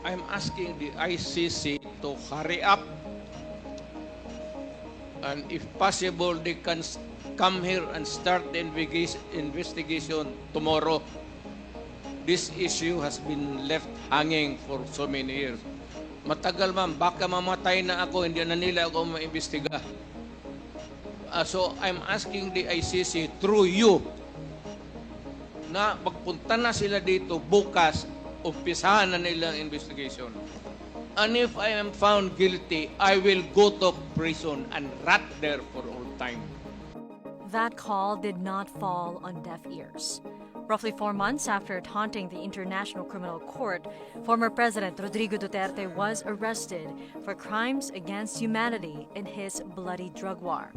I'm asking the ICC to hurry up, and if possible, they can come here and start the investigation tomorrow. This issue has been left hanging for so many years. Matagal, ma'am, baka mamatay na ako, hindi na nila ako maimbestiga. So I'm asking the ICC through you na magpunta na sila dito bukas, umpisahan na nila ang investigation. And if I am found guilty, I will go to prison and rot there for all time. That call did not fall on deaf ears. Roughly 4 months after taunting the International Criminal Court, former President Rodrigo Duterte was arrested for crimes against humanity in his bloody drug war.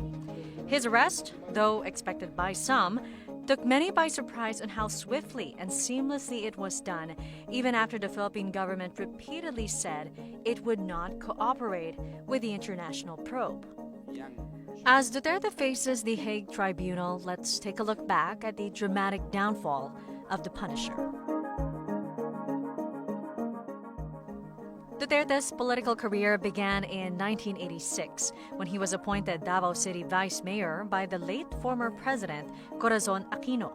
His arrest, though expected by some, took many by surprise on how swiftly and seamlessly it was done, even after the Philippine government repeatedly said it would not cooperate with the international probe. As Duterte faces the Hague Tribunal, let's take a look back at the dramatic downfall of the Punisher. Duterte's political career began in 1986 when he was appointed Davao City Vice Mayor by the late former President Corazon Aquino.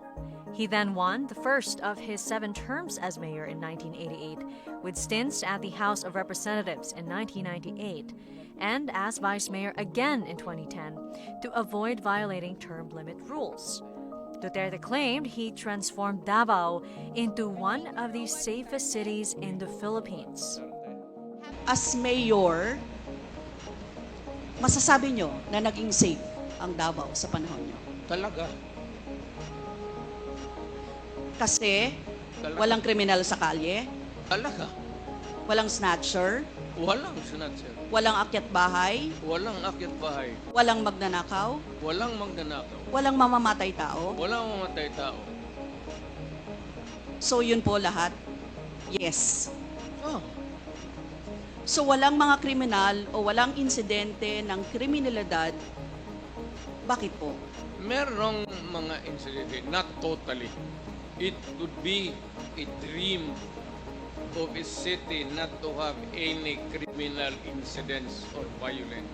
He then won the first of his 7 terms as mayor in 1988, with stints at the House of Representatives in 1998, and as vice mayor again in 2010 to avoid violating term limit rules. Duterte claimed he transformed Davao into one of the safest cities in the Philippines. As mayor, masasabi nyo na naging safe ang Davao sa panahon nyo? Talaga. Kasi walang kriminal sa kalye, Talaga. walang snatcher, Walang snatcher. walang akyat bahay, Walang akyat bahay. walang magnanakaw, Walang magnanakaw. walang mamamatay tao. Walang mamatay tao. So yun po lahat, yes. Oh, So walang mga kriminal o walang insidente ng kriminalidad, bakit po? merong mga insidente, not totally. It could be a dream of a city not to have any criminal incidents or violence.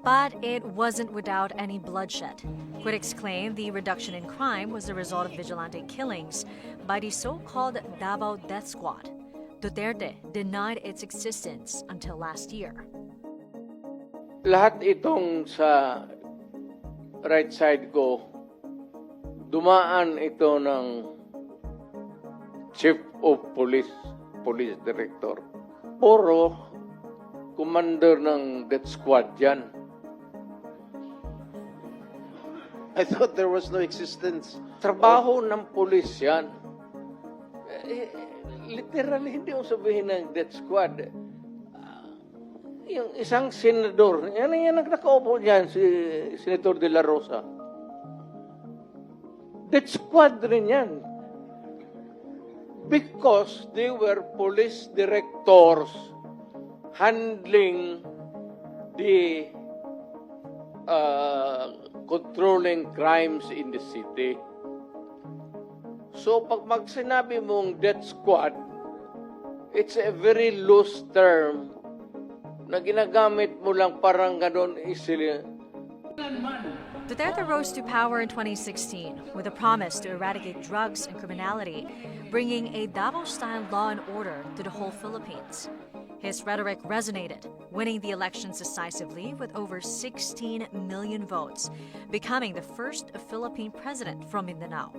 But it wasn't without any bloodshed. Critics claim the reduction in crime was the result of vigilante killings by the so-called Davao Death Squad. Duterte denied its existence until last year. Lahat itong sa right side ko, dumaan ito ng Chief of Police, Police Director. Puro commander ng death squad yan. I thought there was no existence. Trabaho ng pulis yan. Literally, hindi mo sabihin ng death squad. Yung isang senador, yan ang nakaupo dyan, si Senator De La Rosa. Death squad rin yan. Because they were police directors handling the controlling crimes in the city. So, pag sinabi mong death squad, it's a very loose term na ginagamit mo lang parang ganon easily. Duterte rose to power in 2016 with a promise to eradicate drugs and criminality, bringing a Davao-style law and order to the whole Philippines. His rhetoric resonated, winning the elections decisively with over 16 million votes, becoming the first Philippine president from Mindanao.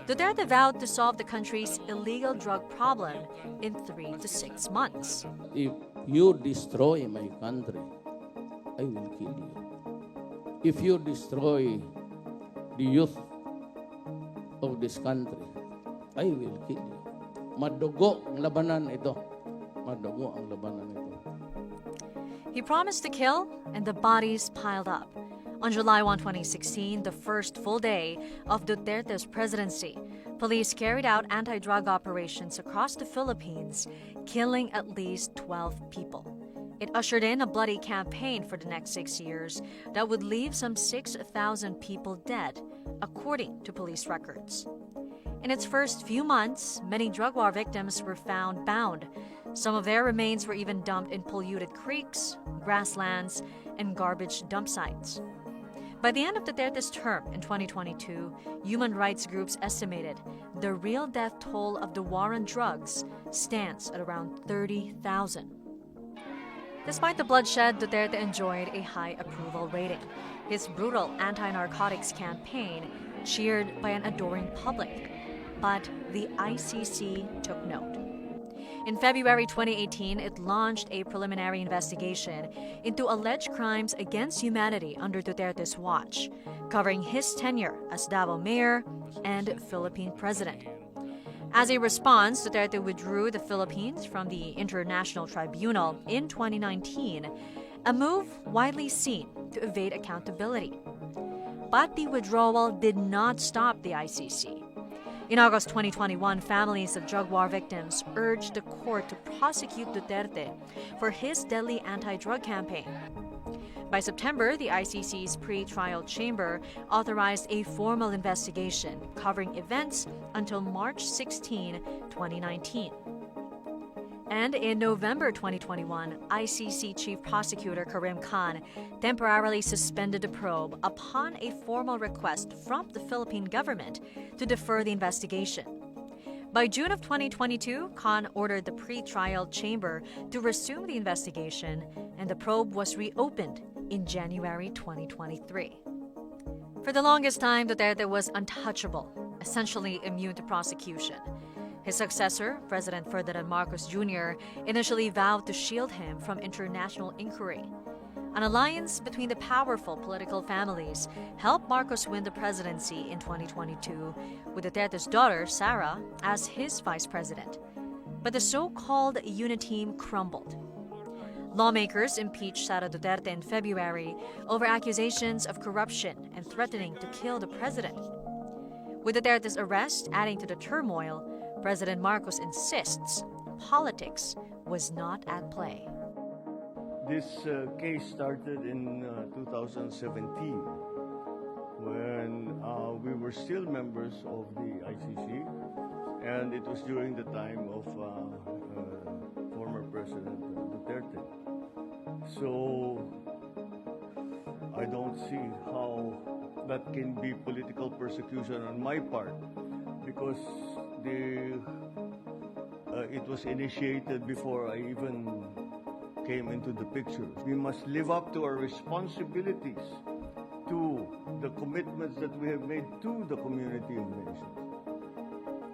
Duterte vowed to solve the country's illegal drug problem in 3 to 6 months. If you destroy my country, I will kill you. If you destroy the youth of this country, I will kill you. Madugo ang labanan ito. Madugo ang labanan ito. He promised to kill, and the bodies piled up. On July 1, 2016, the first full day of Duterte's presidency, police carried out anti-drug operations across the Philippines, killing at least 12 people. It ushered in a bloody campaign for the next 6 years that would leave some 6,000 people dead, according to police records. In its first few months, many drug war victims were found bound. Some of their remains were even dumped in polluted creeks, grasslands, and garbage dump sites. By the end of Duterte's term in 2022, human rights groups estimated the real death toll of the war on drugs stands at around 30,000. Despite the bloodshed, Duterte enjoyed a high approval rating. His brutal anti-narcotics campaign cheered by an adoring public. But the ICC took note. In February 2018, it launched a preliminary investigation into alleged crimes against humanity under Duterte's watch, covering his tenure as Davao mayor and Philippine president. As a response, Duterte withdrew the Philippines from the International Tribunal in 2019, a move widely seen to evade accountability. But the withdrawal did not stop the ICC. In August 2021, families of drug war victims urged the court to prosecute Duterte for his deadly anti-drug campaign. By September, the ICC's pre-trial chamber authorized a formal investigation covering events until March 16, 2019. And in November 2021, ICC Chief Prosecutor Karim Khan temporarily suspended the probe upon a formal request from the Philippine government to defer the investigation. By June of 2022, Khan ordered the pre-trial chamber to resume the investigation, and the probe was reopened in January 2023. For the longest time, Duterte was untouchable, essentially immune to prosecution. His successor, President Ferdinand Marcos Jr., initially vowed to shield him from international inquiry. An alliance between the powerful political families helped Marcos win the presidency in 2022, with Duterte's daughter, Sara, as his vice president. But the so-called uniteam crumbled. Lawmakers impeached Sara Duterte in February over accusations of corruption and threatening to kill the president. With Duterte's arrest adding to the turmoil, President Marcos insists politics was not at play. This case started in 2017 when we were still members of the ICC, and it was during the time of former President Duterte. So I don't see how that can be political persecution on my part, because it was initiated before I even came into the picture. We must live up to our responsibilities, to the commitments that we have made to the community of nations.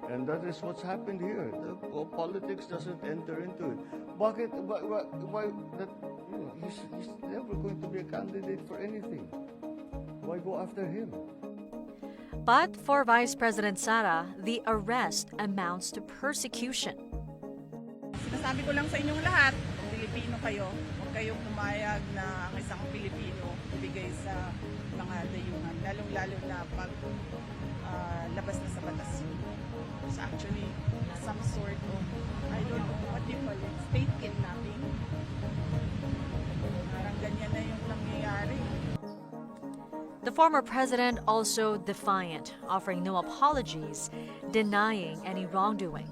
And that is what's happened here. Politics doesn't enter into it. Why that, he's never going to be a candidate for anything. Why go after him? But for Vice President Sara, the arrest amounts to persecution. Sinasabi ko lang sa inyong lahat, kung Pilipino kayo, huwag kayong pumayag na ang isang Pilipino ibigay sa mga dayuhan, lalong-lalo na pag labas na sa batas. It's actually some sort of, I don't know, what do you call it, state kidnapping. Parang ganyan na yung nangyayari. The former president also defiant, offering no apologies, denying any wrongdoing.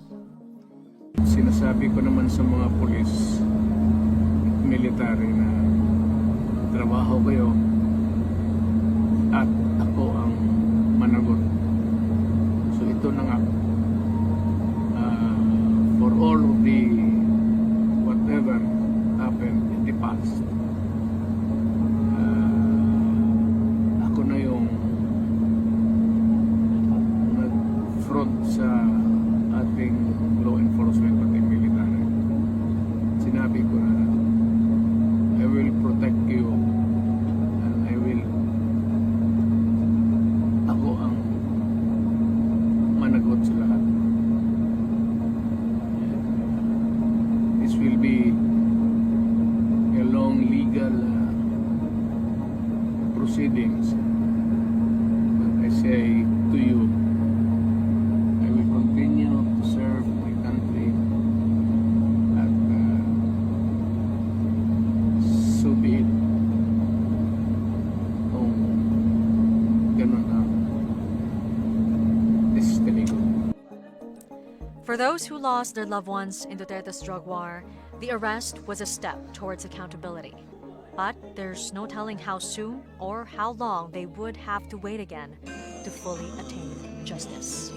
Sinasabi ko naman sa mga pulis at military na trabaho kayo at ako ang managot. So ito na nga, for all of the whatever happened in the past, ako na yung nag-front sa ating law enforcement pati military. Sinabi ko na I will protect you and I will For those who lost their loved ones in Duterte's drug war, the arrest was a step towards accountability. But there's no telling how soon or how long they would have to wait again to fully attain justice.